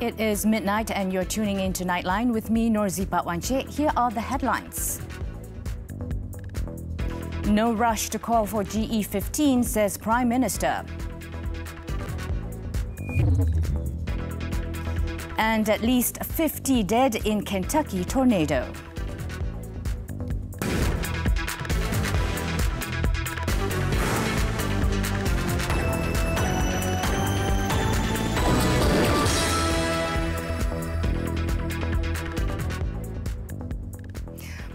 It is midnight and you're tuning in to Nightline with me, Norzie. Chek. Here are the headlines. No rush to call for GE15, says Prime Minister. And at least 50 dead in Kentucky tornado.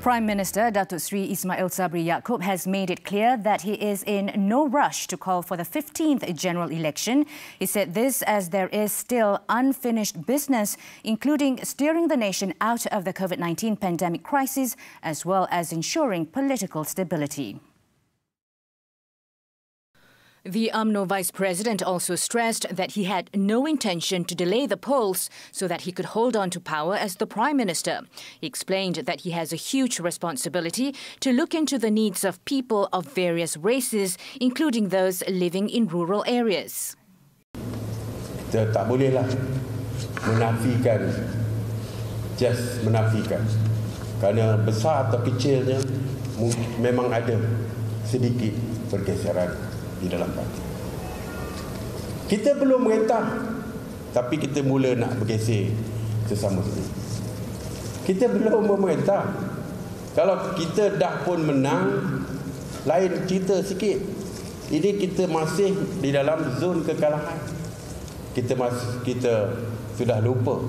Prime Minister Datuk Sri Ismail Sabri Yaakob has made it clear that he is in no rush to call for the 15th general election. He said this as there is still unfinished business, including steering the nation out of the COVID-19 pandemic crisis, as well as ensuring political stability. The UMNO Vice President also stressed that he had no intention to delay the polls so that he could hold on to power as the Prime Minister. He explained that he has a huge responsibility to look into the needs of people of various races, including those living in rural areas. Kita tak bolehlah menafikan, just menafikan. Kerana besar atau kecilnya memang ada sedikit pergeseran di dalam parti. Kita belum merintah, tapi kita mula nak bergeser sesama sendiri. Kita belum memerintah. Kalau kita dah pun menang, lain cerita sikit. Ini kita masih di dalam zon kekalahan. Kita sudah lupa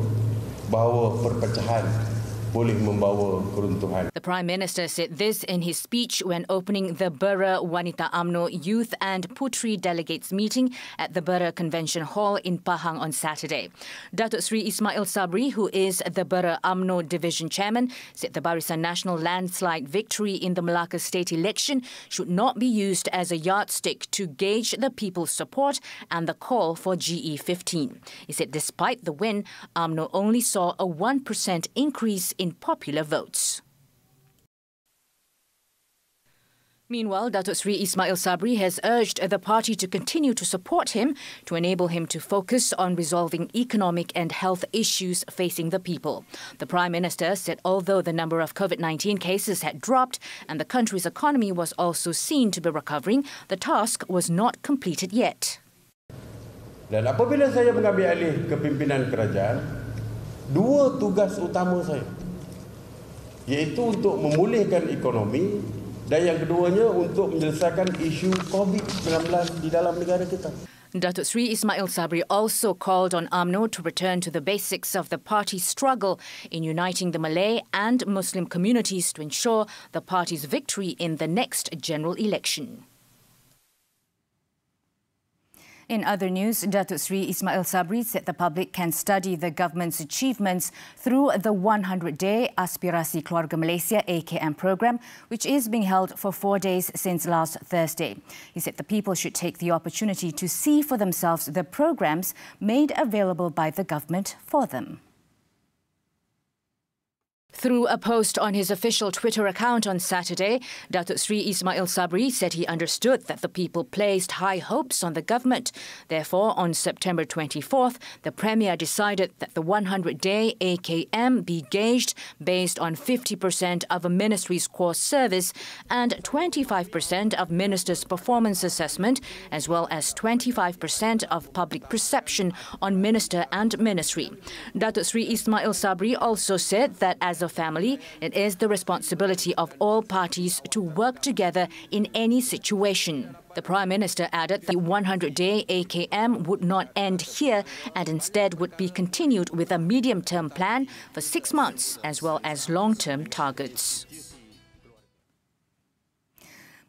bahawa perpecahan boleh membawa keruntuhan. The Prime Minister said this in his speech when opening the Bura Wanita UMNO Youth and Putri Delegates meeting at the Bura Convention Hall in Pahang on Saturday. Datuk Sri Ismail Sabri, who is the Bura UMNO Division Chairman, said the Barisan Nasional landslide victory in the Malacca state election should not be used as a yardstick to gauge the people's support and the call for GE15. He said despite the win, UMNO only saw a 1% increase in popular votes. Meanwhile, Datuk Sri Ismail Sabri has urged the party to continue to support him to enable him to focus on resolving economic and health issues facing the people. The Prime Minister said although the number of COVID-19 cases had dropped and the country's economy was also seen to be recovering, the task was not completed yet. Dan apabila saya mengambil alih kepimpinan kerajaan, dua tugas utama saya, iaitu untuk memulihkan ekonomi dan yang keduanya untuk menyelesaikan isu COVID-19 di dalam negara kita. Datuk Sri Ismail Sabri also called on UMNO to return to the basics of the party's struggle in uniting the Malay and Muslim communities to ensure the party's victory in the next general election. In other news, Datuk Sri Ismail Sabri said the public can study the government's achievements through the 100-day Aspirasi Keluarga Malaysia AKM program, which is being held for 4 days since last Thursday. He said the people should take the opportunity to see for themselves the programs made available by the government for them. Through a post on his official Twitter account on Saturday, Datuk Sri Ismail Sabri said he understood that the people placed high hopes on the government. Therefore, on September 24th, the Premier decided that the 100-day AKM be gauged based on 50% of a ministry's core service and 25% of minister's performance assessment, as well as 25% of public perception on minister and ministry. Datuk Sri Ismail Sabri also said that as a family, it is the responsibility of all parties to work together in any situation. The Prime Minister added that the 100-day AKM would not end here and instead would be continued with a medium-term plan for 6 months as well as long-term targets.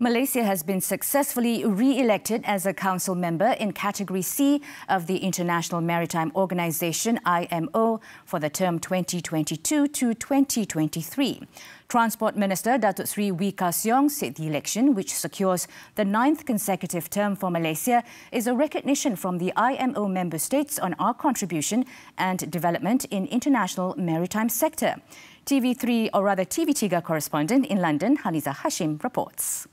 Malaysia has been successfully re-elected as a council member in Category C of the International Maritime Organization IMO for the term 2022 to 2023. Transport Minister Datuk Sri Wee Ka Siong said the election, which secures the 9th consecutive term for Malaysia, is a recognition from the IMO member states on our contribution and development in international maritime sector. TV3 correspondent in London, Haniza Hashim, reports.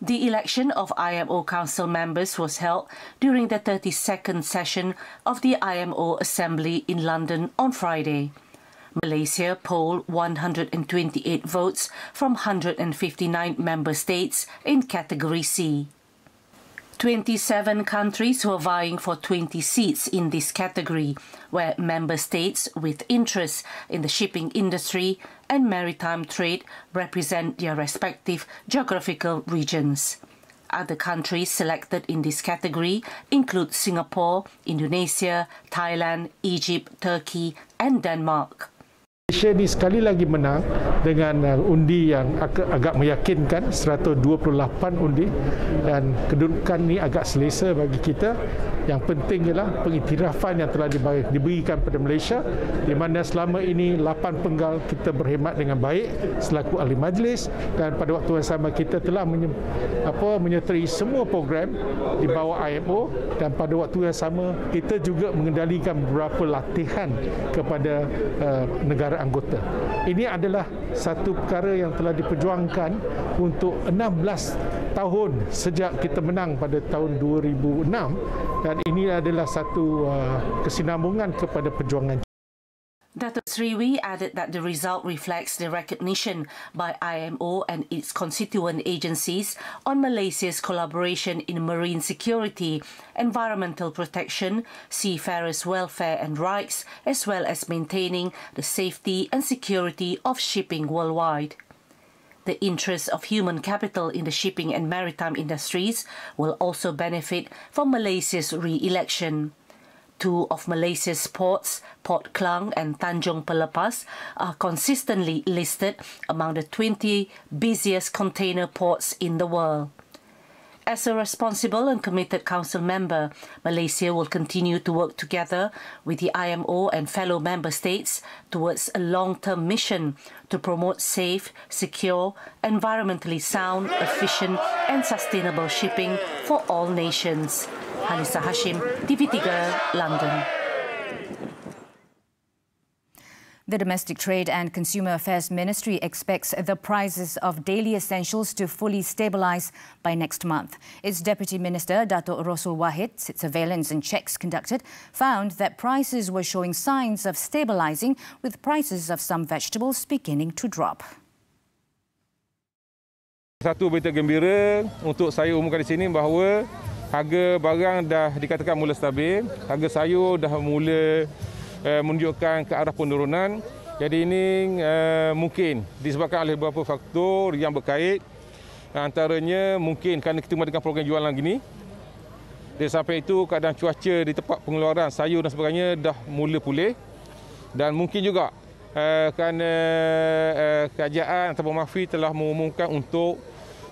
The election of IMO Council members was held during the 32nd session of the IMO Assembly in London on Friday. Malaysia polled 128 votes from 159 member states in Category C. 27 countries were vying for 20 seats in this category, where member states with interest in the shipping industry and maritime trade represent their respective geographical regions. Other countries selected in this category include Singapore, Indonesia, Thailand, Egypt, Turkey and Denmark. Malaysia ni sekali lagi menang dengan undi yang agak meyakinkan, 128 undi, dan kedudukan ni agak selesa bagi kita. Yang penting ialah pengiktirafan yang telah diberikan pada Malaysia, di mana selama ini 8 penggal kita berkhidmat dengan baik selaku ahli majlis, dan pada waktu yang sama kita telah menyertai semua program di bawah IMO, dan pada waktu yang sama kita juga mengendalikan beberapa latihan kepada negara anggota. Ini adalah satu perkara yang telah diperjuangkan untuk 16 tahun sejak kita menang pada tahun 2006, dan ini adalah satu kesinambungan kepada perjuangan. Datuk Sri added that the result reflects the recognition by IMO and its constituent agencies on Malaysia's collaboration in marine security, environmental protection, seafarers' welfare and rights, as well as maintaining the safety and security of shipping worldwide. The interests of human capital in the shipping and maritime industries will also benefit from Malaysia's re-election. 2 of Malaysia's ports, Port Klang and Tanjung Pelepas, are consistently listed among the 20 busiest container ports in the world. As a responsible and committed council member, Malaysia will continue to work together with the IMO and fellow member states towards a long-term mission to promote safe, secure, environmentally sound, efficient and sustainable shipping for all nations. Halisa Hashim, TV3, London. The Domestic Trade and Consumer Affairs Ministry expects the prices of daily essentials to fully stabilise by next month. Its Deputy Minister, Datuk Rosul Wahid, said surveillance and checks conducted found that prices were showing signs of stabilising, with prices of some vegetables beginning to drop. Satu berita gembira untuk saya umumkan di sini bahawa harga barang dah dikatakan mula stabil, harga sayur dah mula menunjukkan ke arah penurunan. Jadi ini mungkin disebabkan oleh beberapa faktor yang berkait, antaranya mungkin kerana kita mengadakan program jualan gini. Dan sampai itu keadaan cuaca di tempat pengeluaran sayur dan sebagainya dah mula pulih, dan mungkin juga kerana kerajaan atau Mafi telah mengumumkan untuk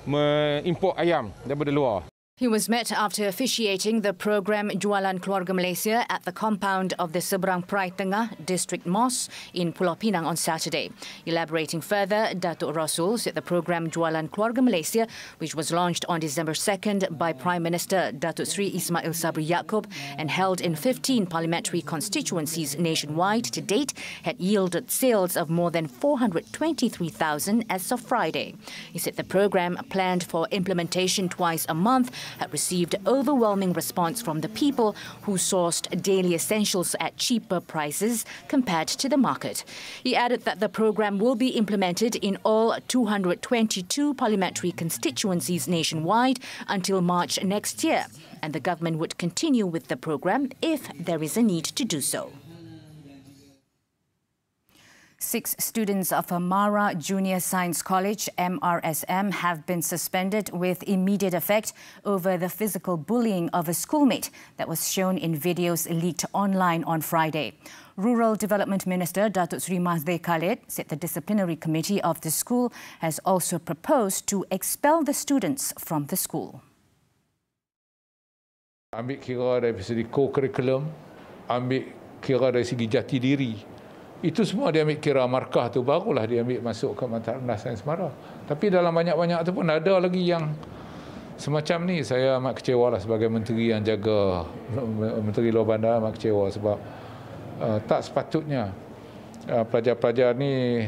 mengimport ayam daripada luar. He was met after officiating the program Jualan Keluarga Malaysia at the compound of the Seberang Perai Tengah District Mosque in Pulau Pinang on Saturday. Elaborating further, Datuk Rasul said the program Jualan Keluarga Malaysia, which was launched on December 2nd by Prime Minister Datuk Sri Ismail Sabri Yaakob and held in 15 parliamentary constituencies nationwide to date, had yielded sales of more than 423,000 as of Friday. He said the program, planned for implementation twice a month, had received overwhelming response from the people who sourced daily essentials at cheaper prices compared to the market. He added that the program will be implemented in all 222 parliamentary constituencies nationwide until March next year, and the government would continue with the program if there is a need to do so. 6 students of Amara Junior Science College, MRSM, have been suspended with immediate effect over the physical bullying of a schoolmate that was shown in videos leaked online on Friday. Rural Development Minister Datuk Sri Mazde Khalid said the disciplinary committee of the school has also proposed to expel the students from the school. Ambil kira dari segi co-curriculum, ambil kira dari segi jati diri. Itu semua dia ambil kira markah tu, barulah dia ambil masuk ke mata rendah sains mara. Tapi dalam banyak-banyak tu pun ada lagi yang semacam ni. Saya amat kecewa lah sebagai menteri yang jaga, menteri luar bandar, amat kecewa sebab tak sepatutnya pelajar-pelajar ni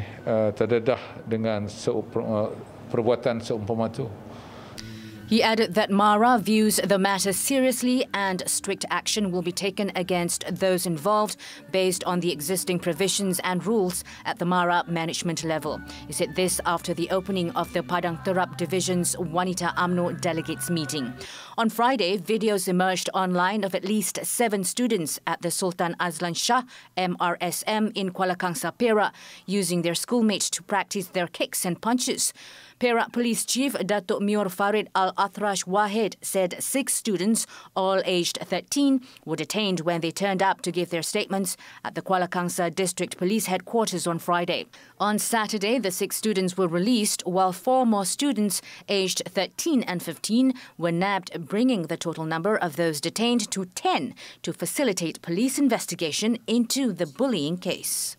terdedah dengan perbuatan seumpama tu. He added that MARA views the matter seriously and strict action will be taken against those involved based on the existing provisions and rules at the MARA management level. He said this after the opening of the Padang Terap Division's Wanita UMNO delegates meeting. On Friday, videos emerged online of at least 7 students at the Sultan Azlan Shah MRSM in Kuala Kangsar, Perak, using their schoolmates to practice their kicks and punches. Perak Police Chief Datuk Mior Farid Al-Athrash Wahid said 6 students, all aged 13, were detained when they turned up to give their statements at the Kuala Kangsar District Police Headquarters on Friday. On Saturday, the 6 students were released, while 4 more students, aged 13 and 15, were nabbed, bringing the total number of those detained to 10 to facilitate police investigation into the bullying case.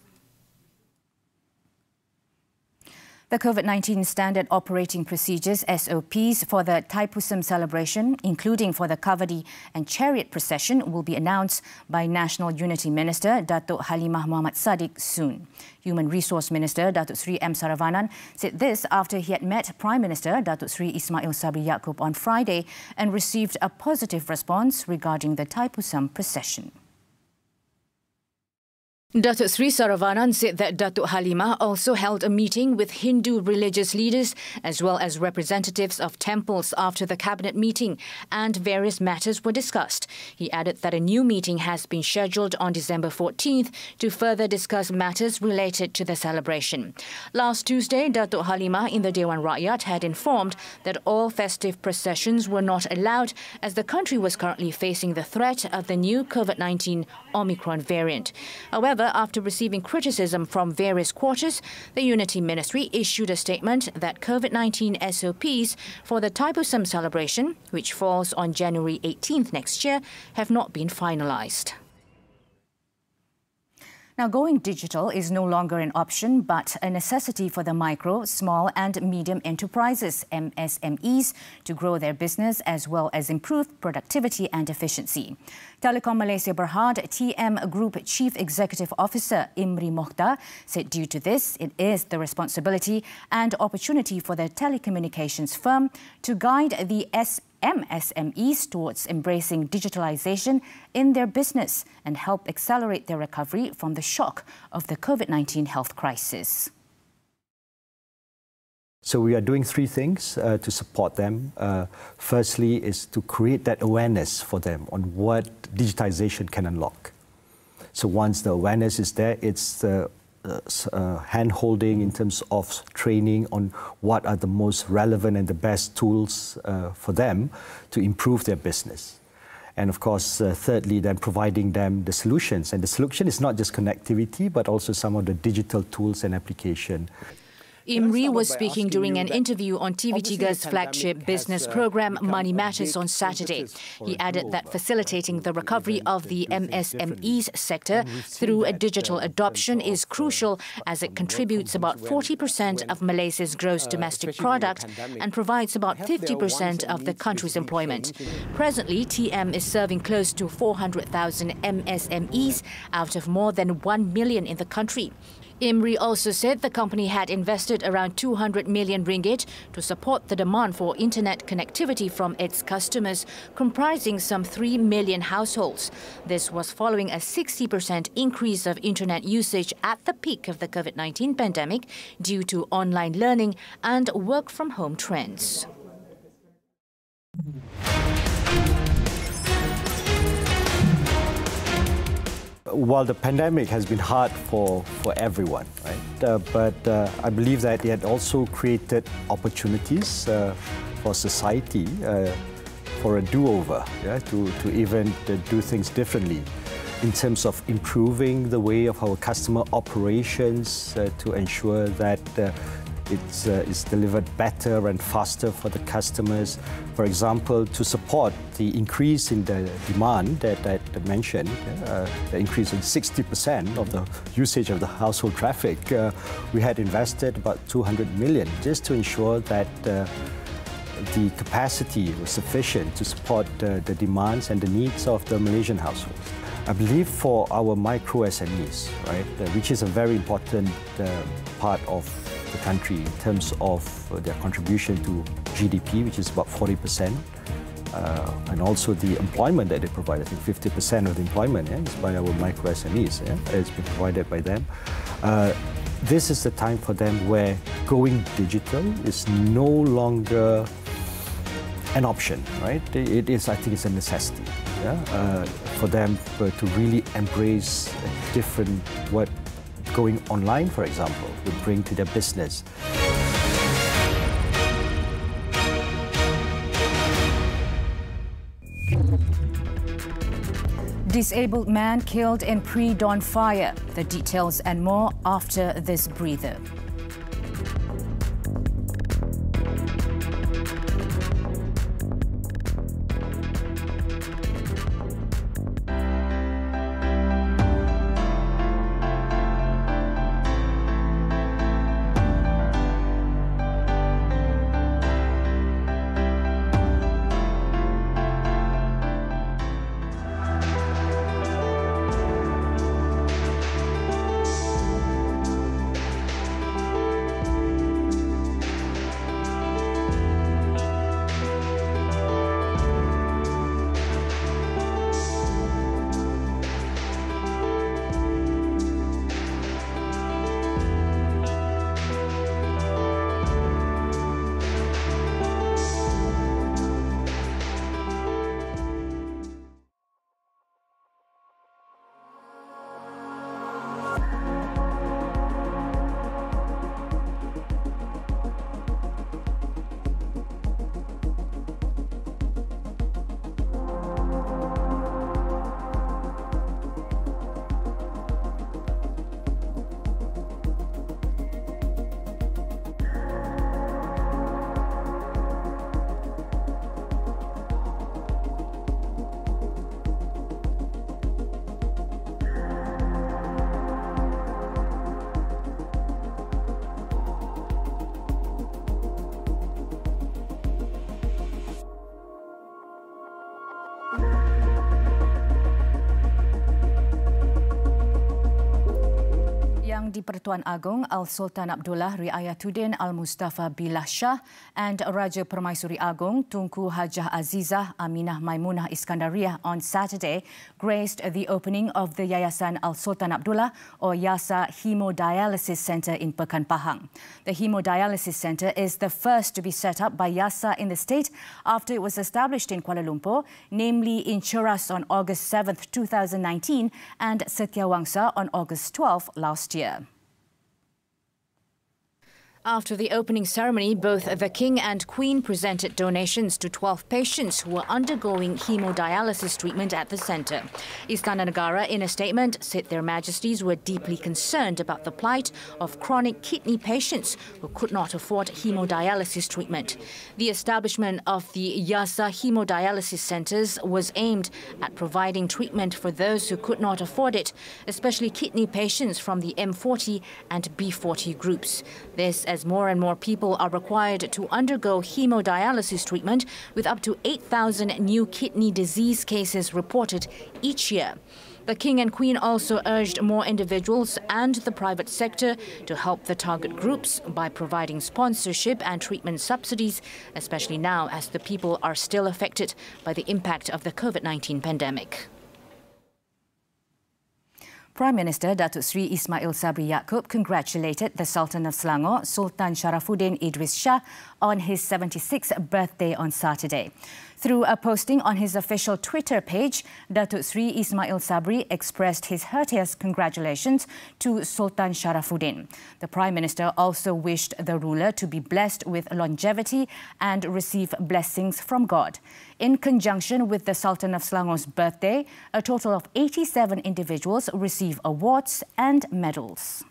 The COVID-19 Standard Operating Procedures (SOPs) for the Thaipusam celebration, including for the Kavadi and Chariot procession, will be announced by National Unity Minister Datuk Halimah Muhammad Sadiq soon. Human Resource Minister Datuk Sri M. Saravanan said this after he had met Prime Minister Datuk Sri Ismail Sabri Yaakob on Friday and received a positive response regarding the Thaipusam procession. Datuk Sri Saravanan said that Datuk Halimah also held a meeting with Hindu religious leaders as well as representatives of temples after the cabinet meeting, and various matters were discussed. He added that a new meeting has been scheduled on December 14th to further discuss matters related to the celebration. Last Tuesday, Datuk Halimah in the Dewan Rakyat had informed that all festive processions were not allowed as the country was currently facing the threat of the new COVID-19 Omicron variant. However, after receiving criticism from various quarters, the Unity Ministry issued a statement that COVID-19 SOPs for the Thaipusam celebration, which falls on January 18th next year, have not been finalised. Now, going digital is no longer an option, but a necessity for the micro, small and medium enterprises, MSMEs, to grow their business as well as improve productivity and efficiency. Telekom Malaysia Berhad TM Group Chief Executive Officer Imri Mokhtar said due to this, it is the responsibility and opportunity for the telecommunications firm to guide the MSMEs towards embracing digitalization in their business and help accelerate their recovery from the shock of the COVID-19 health crisis. So we are doing 3 things to support them. Firstly is to create that awareness for them on what digitization can unlock. So once the awareness is there, it's the hand-holding in terms of training on what are the most relevant and the best tools for them to improve their business. And of course, thirdly, then providing them the solutions. And the solution is not just connectivity, but also some of the digital tools and application. Imri was speaking during an interview on TV3's flagship business program Money Matters on Saturday. He added that facilitating the recovery of the MSMEs sector through a digital adoption is crucial as it contributes about 40% of Malaysia's gross domestic product and provides about 50% of the country's employment. Presently, TM is serving close to 400,000 MSMEs out of more than 1 million in the country. Imri also said the company had invested around 200 million ringgit to support the demand for internet connectivity from its customers, comprising some 3 million households. This was following a 60% increase of internet usage at the peak of the COVID-19 pandemic due to online learning and work-from-home trends. While the pandemic has been hard for everyone, right? But I believe that it had also created opportunities for society for a do-over, to even do things differently in terms of improving the way of our customer operations to ensure that it's delivered better and faster for the customers. For example, to support the increase in the demand that I mentioned, the increase in 60% of the usage of the household traffic, we had invested about 200 million just to ensure that the capacity was sufficient to support the demands and the needs of the Malaysian households. I believe for our micro SMEs, right, which is a very important part of the country in terms of their contribution to GDP, which is about 40%, and also the employment that they provide. I think 50% of the employment is by our micro SMEs. It's been provided by them. This is the time for them where going digital is no longer an option, right? It is, I think, it's a necessity for them to really embrace a different what going online, for example, would bring to their business. Disabled man killed in pre-dawn fire. The details and more after this breather. Di Pertuan Agong Al-Sultan Abdullah Reelected Al-Mustafa Billah Shah and Raja Permaisuri Agong Tunku Hajah Azizah Aminah Maimunah Iskandariyah on Saturday graced the opening of the Yayasan Al-Sultan Abdullah or YASA Hemodialysis Centre in Pekan Pahang. The Hemodialysis Centre is the first to be set up by YASA in the state after it was established in Kuala Lumpur, namely in Cheras on August 7, 2019 and Setiawangsa on August 12 last year. After the opening ceremony, both the King and Queen presented donations to 12 patients who were undergoing hemodialysis treatment at the centre. Istana Negara, in a statement, said Their Majesties were deeply concerned about the plight of chronic kidney patients who could not afford hemodialysis treatment. The establishment of the YASA Hemodialysis Centres was aimed at providing treatment for those who could not afford it, especially kidney patients from the M40 and B40 groups. This as more and more people are required to undergo hemodialysis treatment, with up to 8,000 new kidney disease cases reported each year. The King and Queen also urged more individuals and the private sector to help the target groups by providing sponsorship and treatment subsidies, especially now as the people are still affected by the impact of the COVID-19 pandemic. Prime Minister Datuk Sri Ismail Sabri Yaakob congratulated the Sultan of Selangor, Sultan Sharafuddin Idris Shah, on his 76th birthday on Saturday. Through a posting on his official Twitter page, Datuk Sri Ismail Sabri expressed his heartiest congratulations to Sultan Sharafuddin. The Prime Minister also wished the ruler to be blessed with longevity and receive blessings from God. In conjunction with the Sultan of Selangor's birthday, a total of 87 individuals receive awards and medals.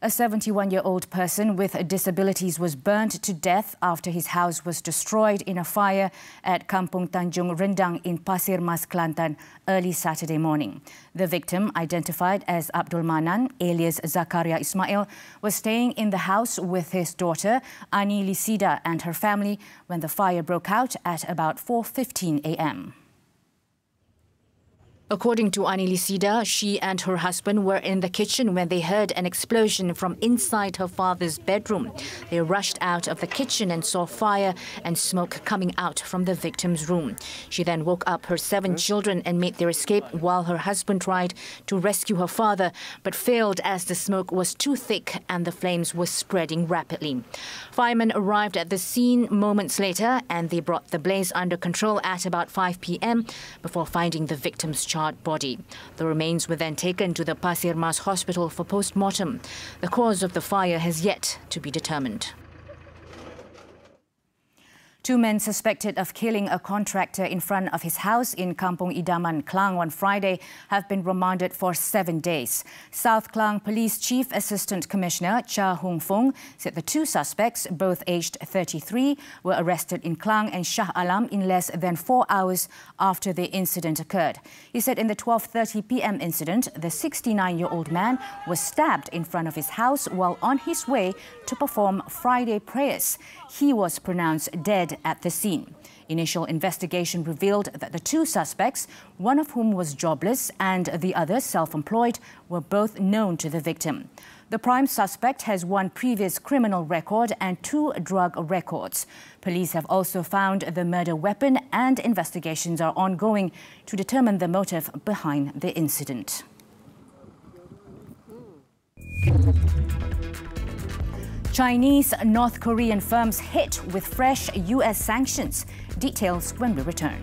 A 71-year-old person with disabilities was burnt to death after his house was destroyed in a fire at Kampung Tanjung Rendang in Pasir Mas, Kelantan early Saturday morning. The victim, identified as Abdul Manan, alias Zakaria Ismail, was staying in the house with his daughter, Ani Lisida, and her family when the fire broke out at about 4:15 a.m. According to Anilisida, she and her husband were in the kitchen when they heard an explosion from inside her father's bedroom. They rushed out of the kitchen and saw fire and smoke coming out from the victim's room. She then woke up her 7 children and made their escape while her husband tried to rescue her father, but failed as the smoke was too thick and the flames were spreading rapidly. Firemen arrived at the scene moments later and they brought the blaze under control at about 5 p.m. before finding the victim's charred body. The remains were then taken to the Pasir Mas Hospital for post-mortem. The cause of the fire has yet to be determined. 2 men suspected of killing a contractor in front of his house in Kampung Idaman, Klang on Friday have been remanded for 7 days. South Klang Police Chief Assistant Commissioner Cha Hung Fung said the 2 suspects, both aged 33, were arrested in Klang and Shah Alam in less than 4 hours after the incident occurred. He said in the 12:30 p.m. incident, the 69-year-old man was stabbed in front of his house while on his way to perform Friday prayers. He was pronounced dead at the scene. Initial investigation revealed that the 2 suspects, one of whom was jobless and the other self-employed, were both known to the victim. The prime suspect has 1 previous criminal record and 2 drug records. Police have also found the murder weapon and investigations are ongoing to determine the motive behind the incident. Chinese North Korean firms hit with fresh US sanctions. Details when we return.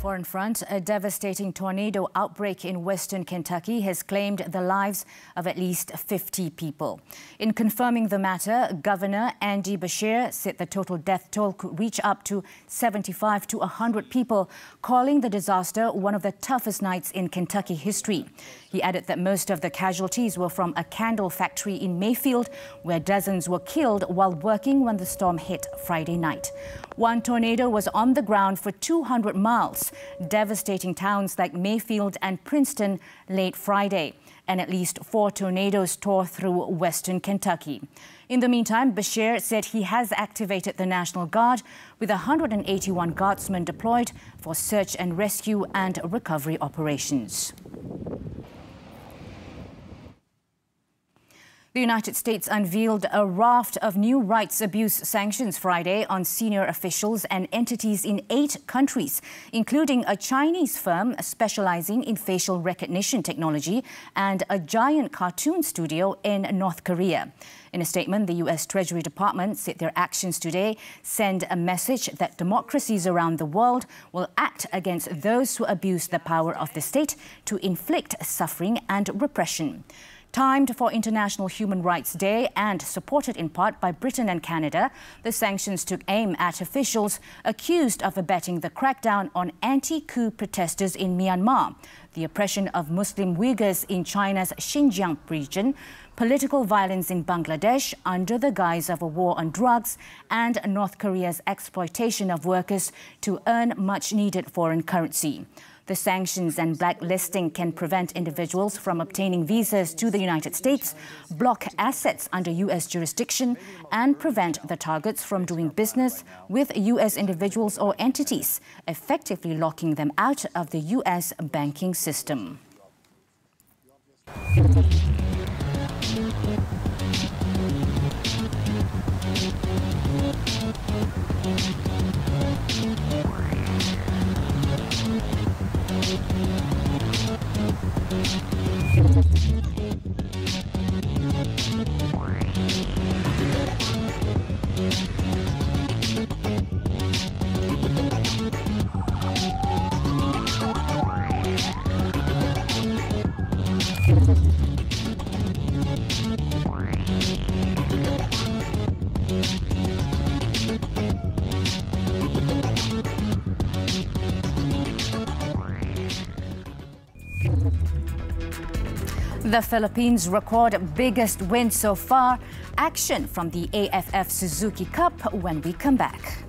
Foreign front, a devastating tornado outbreak in western Kentucky has claimed the lives of at least 50 people. In confirming the matter, Governor Andy Beshear said the total death toll could reach up to 75 to 100 people, calling the disaster one of the toughest nights in Kentucky history. He added that most of the casualties were from a candle factory in Mayfield, where dozens were killed while working when the storm hit Friday night. 1 tornado was on the ground for 200 miles, devastating towns like Mayfield and Princeton late Friday, and at least 4 tornadoes tore through western Kentucky. In the meantime, Beshear said he has activated the National Guard with 181 guardsmen deployed for search and rescue and recovery operations. The United States unveiled a raft of new rights abuse sanctions Friday on senior officials and entities in 8 countries, including a Chinese firm specializing in facial recognition technology and a giant cartoon studio in North Korea. In a statement, the U.S. Treasury Department said their actions today send a message that democracies around the world will act against those who abuse the power of the state to inflict suffering and repression. Timed for International Human Rights Day and supported in part by Britain and Canada, the sanctions took aim at officials accused of abetting the crackdown on anti-coup protesters in Myanmar, the oppression of Muslim Uyghurs in China's Xinjiang region, political violence in Bangladesh under the guise of a war on drugs, and North Korea's exploitation of workers to earn much-needed foreign currency. The sanctions and blacklisting can prevent individuals from obtaining visas to the United States, block assets under U.S. jurisdiction, and prevent the targets from doing business with U.S. individuals or entities, effectively locking them out of the U.S. banking system. The Philippines record biggest win so far. Action from the AFF Suzuki Cup when we come back.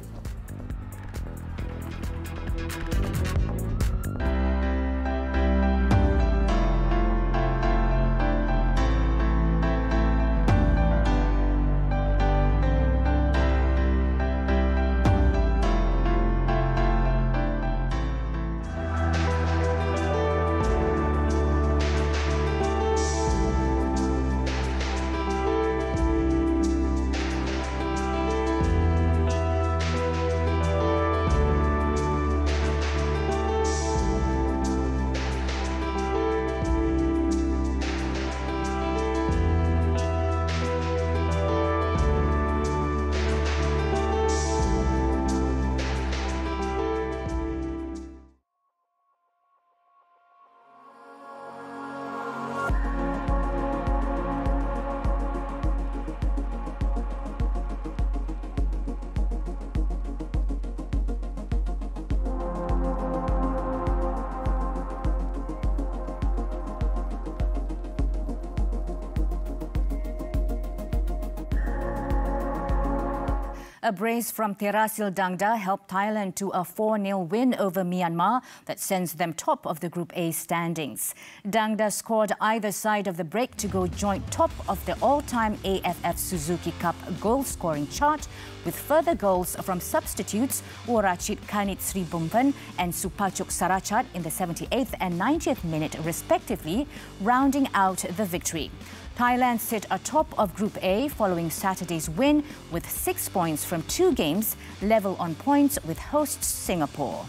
A brace from Terasil Dangda helped Thailand to a 4-0 win over Myanmar that sends them top of the Group A standings. Dangda scored either side of the break to go joint top of the all-time AFF Suzuki Cup goal-scoring chart, with further goals from substitutes Worachit Kanit Sribumpan and Supachuk Sarachat in the 78th and 90th minute respectively, rounding out the victory. Thailand sit atop of Group A following Saturday's win with 6 points from 2 games, level on points with hosts Singapore.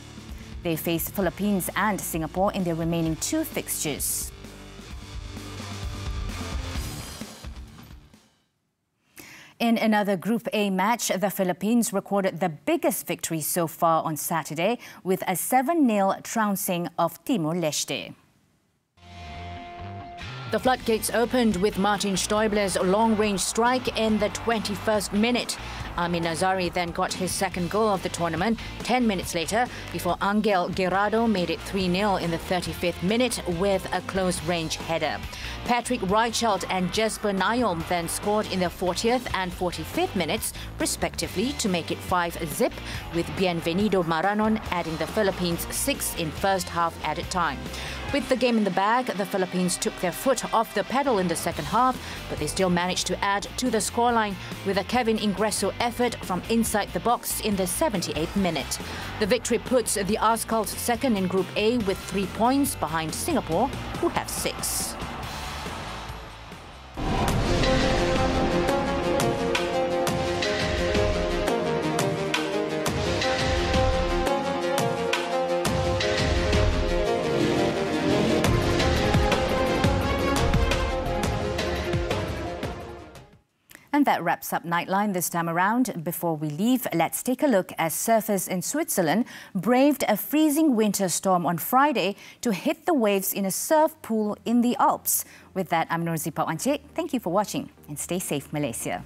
They face Philippines and Singapore in their remaining 2 fixtures. In another Group A match, the Philippines recorded the biggest victory so far on Saturday with a 7-0 trouncing of Timor-Leste. The floodgates opened with Martin Stoibler's long-range strike in the 21st minute. Amin Nazari then got his second goal of the tournament 10 minutes later before Angel Guerrado made it 3-0 in the 35th minute with a close-range header. Patrick Reichelt and Jesper Nyholm then scored in the 40th and 45th minutes respectively to make it 5-0, with Bienvenido Maranon adding the Philippines 6 in first half added time. With the game in the bag, the Philippines took their foot off the pedal in the second half, but they still managed to add to the scoreline with a Kevin Ingresso effort from inside the box in the 78th minute. The victory puts the Arscalds second in Group A with 3 points behind Singapore, who have 6. that wraps up Nightline this time around. Before we leave, let's take a look as surfers in Switzerland braved a freezing winter storm on Friday to hit the waves in a surf pool in the Alps. With that, I'm Norzie. Thank you for watching and stay safe, Malaysia.